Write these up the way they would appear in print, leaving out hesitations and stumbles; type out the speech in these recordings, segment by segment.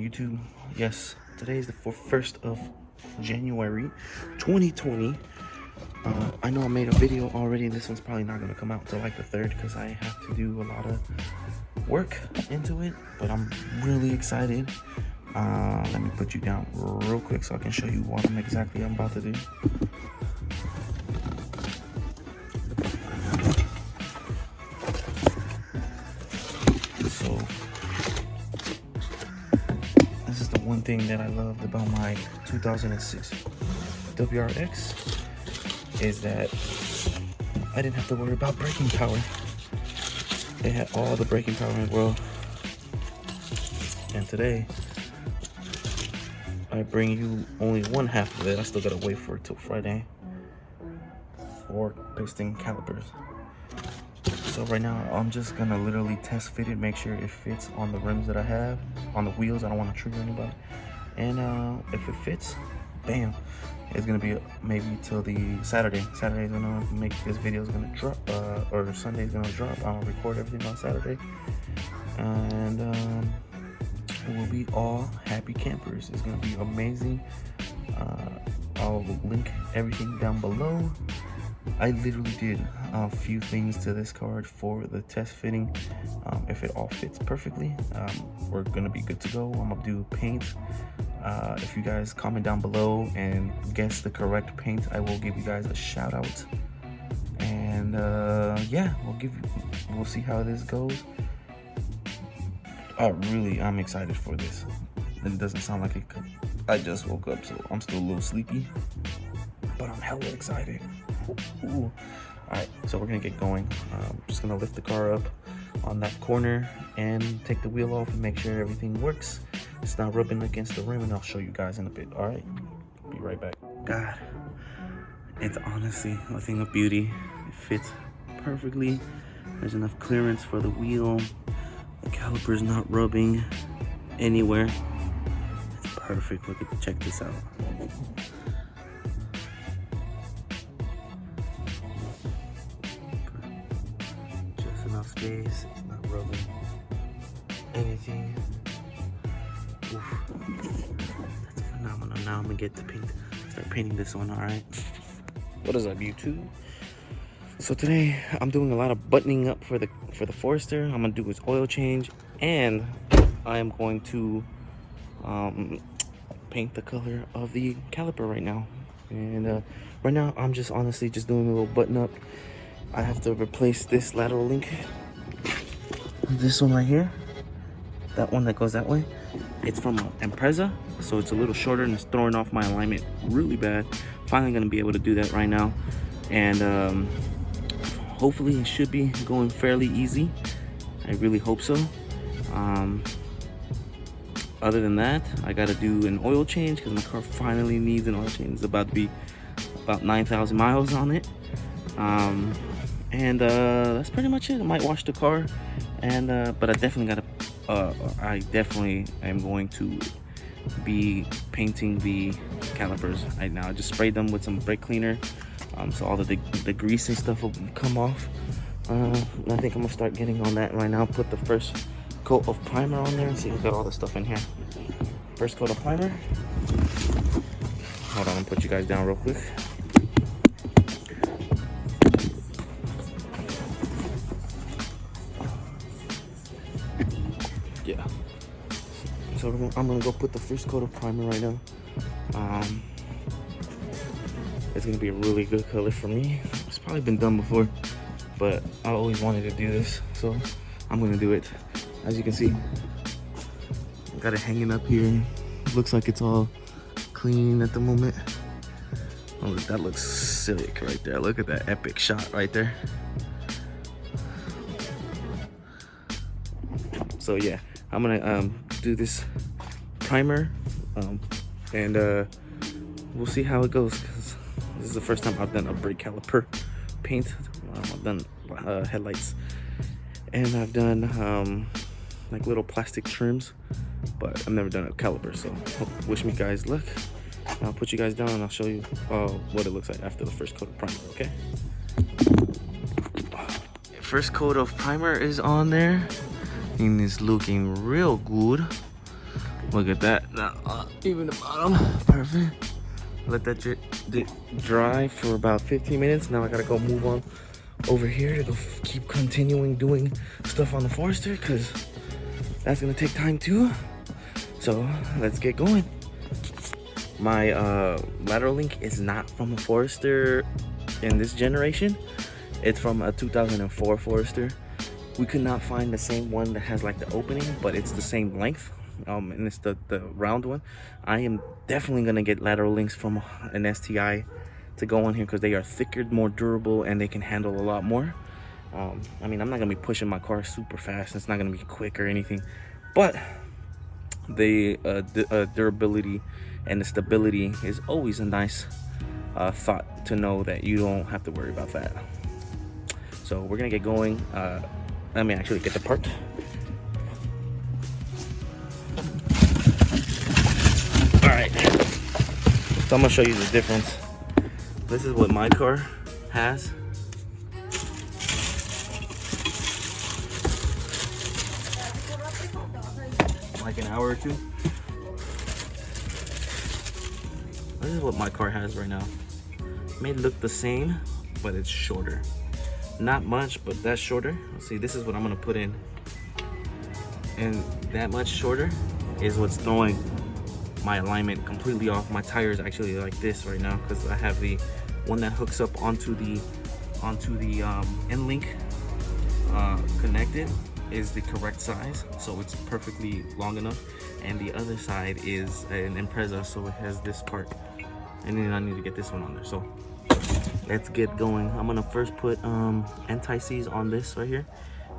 YouTube? Yes, today is the 1st of January 2020. I know I made a video already. This one's probably not going to come out until like the 3rd because I have to do a lot of work into it, but I'm really excited. Let me put you down real quick so I can show you what I'm about to do. So this is the one thing that I loved about my 2006 WRX is that I didn't have to worry about braking power. It had all the braking power in the world. And today, I bring you only one half of it. I still gotta wait for it till Friday for piston calipers. So right now, I'm just gonna literally test fit it, make sure it fits on the rims that I have, on the wheels. I don't want to trigger anybody. And if it fits, bam, it's gonna be maybe till the Saturday. Saturday's gonna make this video is gonna drop, or Sunday's gonna drop. I'll record everything on Saturday, and we'll be all happy campers. It's gonna be amazing. I'll link everything down below. I literally did a few things to this card for the test fitting. If it all fits perfectly, we're gonna be good to go. I'm gonna do paint. If you guys comment down below and guess the correct paint, I will give you guys a shout out. And yeah, we'll see how this goes. I'm excited for this. It doesn't sound like it could. I just woke up, so I'm still a little sleepy, but I'm hella excited. Ooh. All right, so we're gonna get going. I'm just gonna lift the car up on that corner and take the wheel off and make sure everything works. It's not rubbing against the rim, and I'll show you guys in a bit. All right, be right back. God, it's honestly a thing of beauty. It fits perfectly. There's enough clearance for the wheel. The caliper's not rubbing anywhere. It's perfect. Look at, check this out. Just enough space. It's not rubbing anything. Oof. That's phenomenal. Now I'm gonna get the paint. Start painting this one. All right. What is up, YouTube? So today I'm doing a lot of buttoning up for the Forester. I'm gonna do his oil change, and I am going to paint the color of the caliper right now. And right now I'm just honestly just doing a little button up. I have to replace this lateral link. This one right here. That one that goes that way. It's from Impreza, so it's a little shorter and it's throwing off my alignment really bad. Finally gonna be able to do that right now, and hopefully it should be going fairly easy. I really hope so. Other than that, I gotta do an oil change because my car finally needs an oil change. It's about to be about 9,000 miles on it. And that's pretty much it. I might wash the car, and but I definitely gotta I definitely am going to be painting the calipers right now. I just sprayed them with some brake cleaner, so all the grease and stuff will come off. I think I'm gonna start getting on that right now. Put the first coat of primer on there and see if we got all the stuff in here. First coat of primer. Hold on, I'll put you guys down real quick. Yeah. So I'm gonna go put the first coat of primer right now. It's gonna be a really good color for me. It's probably been done before, but I always wanted to do this, so I'm gonna do it. As you can see, I got it hanging up here. Looks like it's all clean at the moment. Oh, that looks sick right there. Look at that epic shot right there. So yeah, I'm gonna do this primer, and we'll see how it goes, because this is the first time I've done a brake caliper paint. I've done headlights, and I've done like little plastic trims, but I've never done a caliper. So wish me guys luck. I'll put you guys down and I'll show you what it looks like after the first coat of primer. Okay, first coat of primer is on there and it's looking real good. Look at that. Now, even the bottom, perfect. Let that dry for about 15 minutes. Now I gotta go move on over here to go keep continuing doing stuff on the Forester, because that's gonna take time too. So let's get going. My lateral link is not from a Forester in this generation. It's from a 2004 Forester. We could not find the same one that has like the opening, but it's the same length. And it's the round one. I am definitely gonna get lateral links from an STI to go on here, because they are thicker, more durable, and they can handle a lot more. I mean, I'm not gonna be pushing my car super fast. It's not gonna be quick or anything, but the durability and the stability is always a nice thought to know that you don't have to worry about that. So we're gonna get going. Let me actually get the part. Alright, so I'm gonna show you the difference. This is what my car has. Like an hour or two. This is what my car has right now. It may look the same, but it's shorter. Not much, but that's shorter. Let's see, this is what I'm gonna put in. And that much shorter is what's throwing my alignment completely off. My tire is actually like this right now, because I have the one that hooks up onto the end link connected is the correct size, so it's perfectly long enough, and the other side is an Impreza, so it has this part, and then I need to get this one on there. So let's get going. I'm gonna first put anti-seize on this right here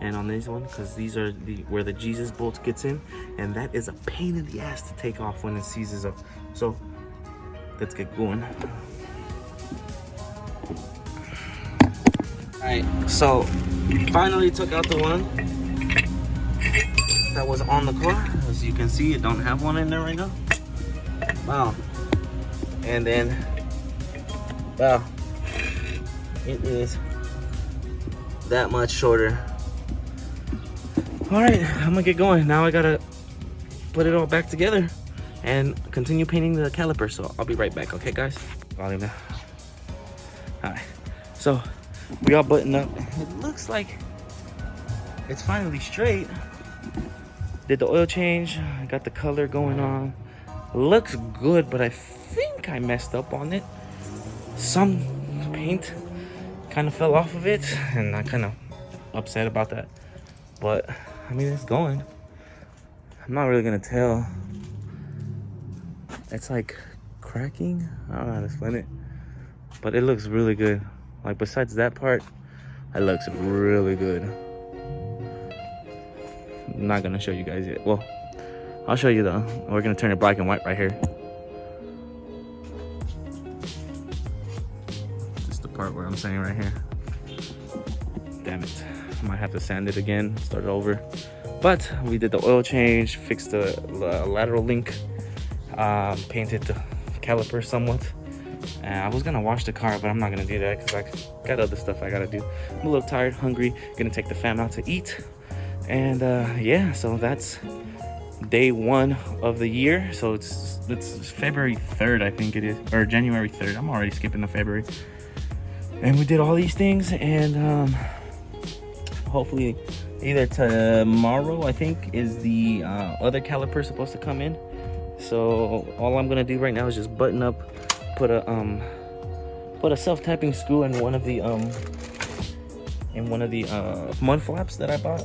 and on this one, because these are where the Jesus bolt gets in, and that is a pain in the ass to take off when it seizes up. So let's get going. Alright, so finally took out the one that was on the car. As you can see, it don't have one in there right now. Wow. And then, wow, it is that much shorter. All right, I'm gonna get going. Now I gotta put it all back together and continue painting the caliper. So I'll be right back, okay guys? Volume now. All right, so we all buttoned up. It looks like it's finally straight. Did the oil change, I got the color going on. Looks good, but I think I messed up on it. Some paint kind of fell off of it, and I'm kind of upset about that. But I mean, it's going. I'm not really gonna tell. It's like cracking. I don't know how to explain it, but it looks really good. Like besides that part, it looks really good. I'm not gonna show you guys yet. Well, I'll show you though. We're gonna turn it black and white right here. Just the part where I'm saying right here. Damn it. Might have to sand it again, start it over. But we did the oil change, fixed the lateral link, painted the caliper somewhat. And I was gonna wash the car, but I'm not gonna do that because I got other stuff I gotta do. I'm a little tired, hungry, gonna take the fam out to eat. And yeah, so that's day one of the year. So it's February 3rd, I think it is, or January 3rd. I'm already skipping the February. And we did all these things, and hopefully either tomorrow, I think, is the other caliper supposed to come in. So all I'm gonna do right now is just button up, put a self-tapping screw in one of the mud flaps that I bought,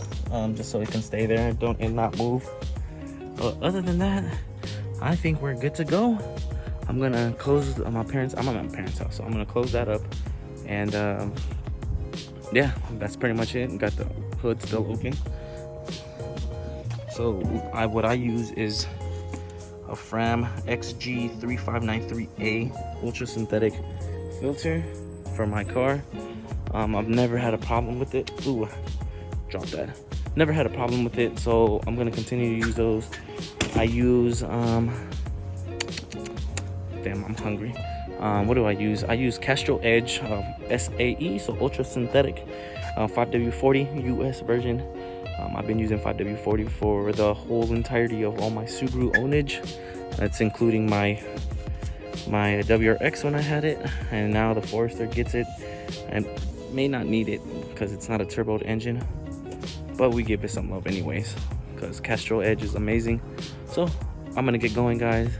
just so it can stay there and not move. But other than that, I think we're good to go. I'm gonna close I'm at my parents' house, so I'm gonna close that up, and yeah, that's pretty much it. Got the hood still open. So what I use is a Fram XG3593A ultra synthetic filter for my car. I've never had a problem with it. Ooh, drop that. Never had a problem with it, so I'm gonna continue to use those. I use damn, I'm hungry. What do I use? I use Castrol Edge SAE, so ultra synthetic, 5W40 US version. I've been using 5W40 for the whole entirety of all my Subaru ownage. That's including my WRX when I had it, and now the Forester gets it and may not need it because it's not a turboed engine, but we give it some love anyways because Castrol Edge is amazing. So I'm gonna get going, guys.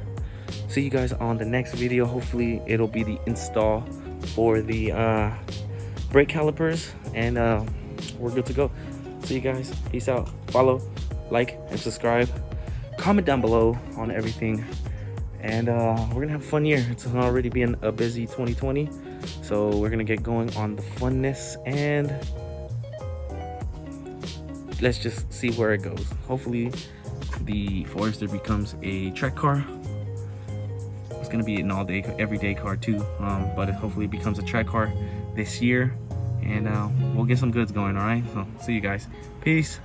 See you guys on the next video. Hopefully it'll be the install for the brake calipers, and we're good to go. See you guys. Peace out. Follow, like, and subscribe. Comment down below on everything, and we're gonna have a fun year. It's already been a busy 2020, so we're gonna get going on the funness, and let's just see where it goes. Hopefully the Forester becomes a track car. It's gonna be an all-day, everyday car too, but it hopefully becomes a track car this year, and we'll get some goods going. All right, so see you guys. Peace.